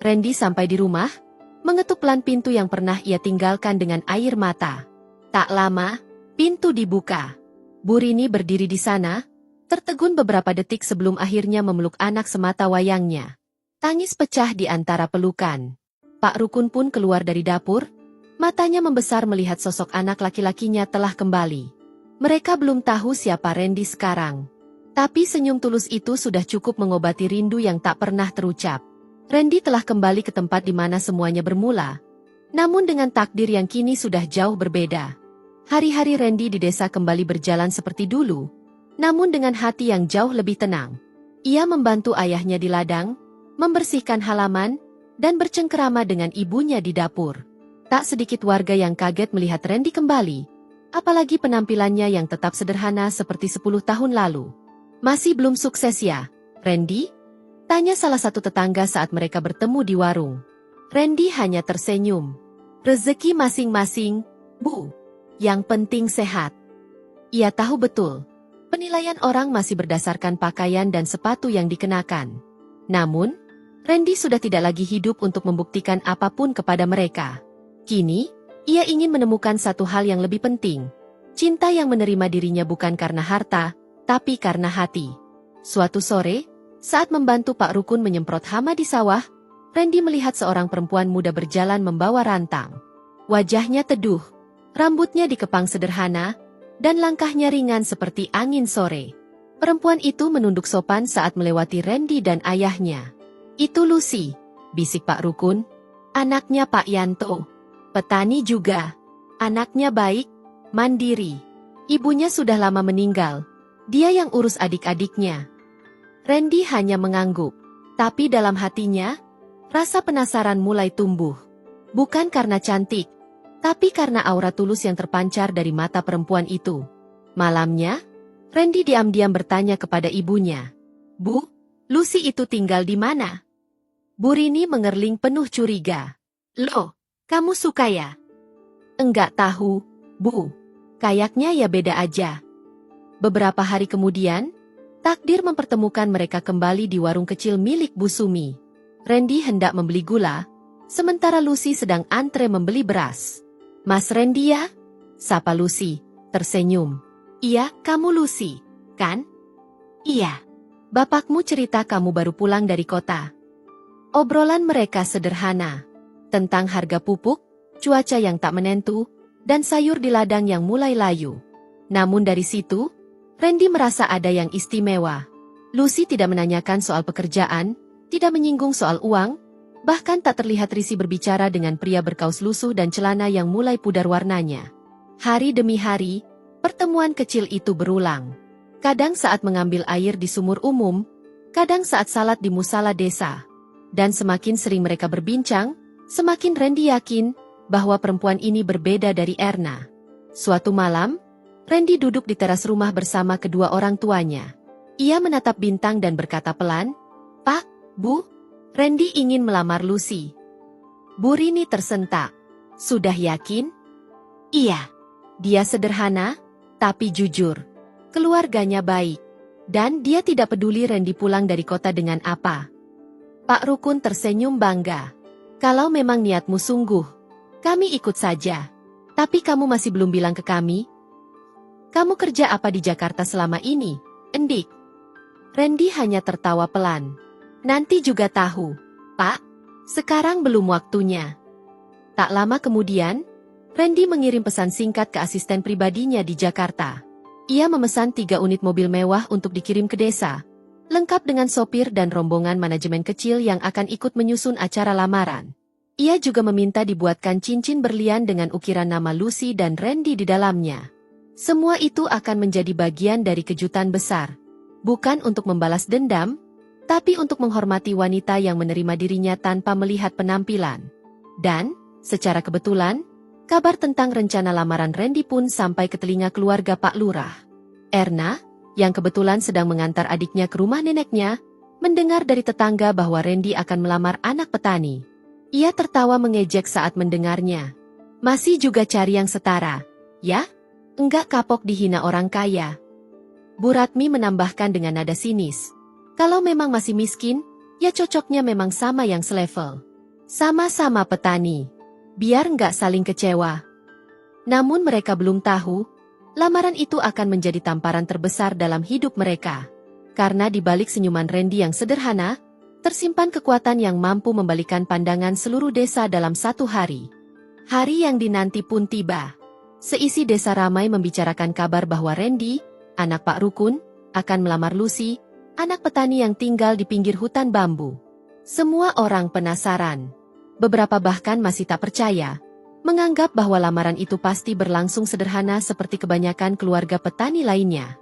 Randy sampai di rumah, mengetuk pelan pintu yang pernah ia tinggalkan dengan air mata. Tak lama, pintu dibuka. Bu Rini berdiri di sana, tertegun beberapa detik sebelum akhirnya memeluk anak semata wayangnya. Tangis pecah di antara pelukan. Pak Rukun pun keluar dari dapur, matanya membesar melihat sosok anak laki-lakinya telah kembali. Mereka belum tahu siapa Randy sekarang. Tapi senyum tulus itu sudah cukup mengobati rindu yang tak pernah terucap. Randy telah kembali ke tempat di mana semuanya bermula. Namun dengan takdir yang kini sudah jauh berbeda. Hari-hari Randy di desa kembali berjalan seperti dulu. Namun dengan hati yang jauh lebih tenang. Ia membantu ayahnya di ladang, membersihkan halaman, dan bercengkerama dengan ibunya di dapur. Tak sedikit warga yang kaget melihat Randy kembali. Apalagi penampilannya yang tetap sederhana seperti 10 tahun lalu. Masih belum sukses ya, Randy? Tanya salah satu tetangga saat mereka bertemu di warung. Randy hanya tersenyum. Rezeki masing-masing, Bu. Yang penting sehat. Ia tahu betul. Penilaian orang masih berdasarkan pakaian dan sepatu yang dikenakan. Namun, Randy sudah tidak lagi hidup untuk membuktikan apapun kepada mereka. Kini, ia ingin menemukan satu hal yang lebih penting. Cinta yang menerima dirinya bukan karena harta, tapi karena hati. Suatu sore, saat membantu Pak Rukun menyemprot hama di sawah, Randy melihat seorang perempuan muda berjalan membawa rantang. Wajahnya teduh, rambutnya dikepang sederhana, dan langkahnya ringan seperti angin sore. Perempuan itu menunduk sopan saat melewati Randy dan ayahnya. Itu Lucy, bisik Pak Rukun. Anaknya Pak Yanto. Petani juga. Anaknya baik, mandiri. Ibunya sudah lama meninggal. Dia yang urus adik-adiknya. Randy hanya mengangguk. Tapi dalam hatinya, rasa penasaran mulai tumbuh. Bukan karena cantik, tapi karena aura tulus yang terpancar dari mata perempuan itu. Malamnya, Randy diam-diam bertanya kepada ibunya. Bu, Lucy itu tinggal di mana? Bu Rini mengerling penuh curiga. Loh, kamu suka ya? Enggak tahu, Bu. Kayaknya ya beda aja. Beberapa hari kemudian, takdir mempertemukan mereka kembali di warung kecil milik Bu Sumi. Randy hendak membeli gula, sementara Lucy sedang antre membeli beras. Mas Randy ya? Sapa Lucy, tersenyum. Iya, kamu Lucy, kan? Iya. Bapakmu cerita kamu baru pulang dari kota. Obrolan mereka sederhana. Tentang harga pupuk, cuaca yang tak menentu, dan sayur di ladang yang mulai layu. Namun dari situ, Randy merasa ada yang istimewa. Lucy tidak menanyakan soal pekerjaan, tidak menyinggung soal uang, bahkan tak terlihat risih berbicara dengan pria berkaus lusuh dan celana yang mulai pudar warnanya. Hari demi hari, pertemuan kecil itu berulang. Kadang saat mengambil air di sumur umum, kadang saat salat di musala desa. Dan semakin sering mereka berbincang, semakin Randy yakin bahwa perempuan ini berbeda dari Erna. Suatu malam, Randy duduk di teras rumah bersama kedua orang tuanya. Ia menatap bintang dan berkata pelan, Pak, Bu, Randy ingin melamar Lucy. Bu Rini tersentak. Sudah yakin? Iya. Dia sederhana, tapi jujur. Keluarganya baik. Dan dia tidak peduli Randy pulang dari kota dengan apa. Pak Rukun tersenyum bangga. Kalau memang niatmu sungguh, kami ikut saja. Tapi kamu masih belum bilang ke kami. Kamu kerja apa di Jakarta selama ini, Endik? Randy hanya tertawa pelan. Nanti juga tahu, Pak. Sekarang belum waktunya. Tak lama kemudian, Randy mengirim pesan singkat ke asisten pribadinya di Jakarta. Ia memesan 3 unit mobil mewah untuk dikirim ke desa, lengkap dengan sopir dan rombongan manajemen kecil yang akan ikut menyusun acara lamaran. Ia juga meminta dibuatkan cincin berlian dengan ukiran nama Lucy dan Randy di dalamnya. Semua itu akan menjadi bagian dari kejutan besar. Bukan untuk membalas dendam, tapi untuk menghormati wanita yang menerima dirinya tanpa melihat penampilan. Dan, secara kebetulan, kabar tentang rencana lamaran Randy pun sampai ke telinga keluarga Pak Lurah. Erna, yang kebetulan sedang mengantar adiknya ke rumah neneknya, mendengar dari tetangga bahwa Randy akan melamar anak petani. Ia tertawa mengejek saat mendengarnya. Masih juga cari yang setara, ya? Enggak kapok dihina orang kaya. Bu Ratmi menambahkan dengan nada sinis. Kalau memang masih miskin, Ya cocoknya memang sama yang selevel. Sama-sama petani. Biar nggak saling kecewa. Namun mereka belum tahu, lamaran itu akan menjadi tamparan terbesar dalam hidup mereka. Karena di balik senyuman Randy yang sederhana, tersimpan kekuatan yang mampu membalikan pandangan seluruh desa dalam satu hari. Hari yang dinanti pun tiba. Seisi desa ramai membicarakan kabar bahwa Randy, anak Pak Rukun, akan melamar Lucy, anak petani yang tinggal di pinggir hutan bambu. Semua orang penasaran. Beberapa bahkan masih tak percaya, menganggap bahwa lamaran itu pasti berlangsung sederhana seperti kebanyakan keluarga petani lainnya.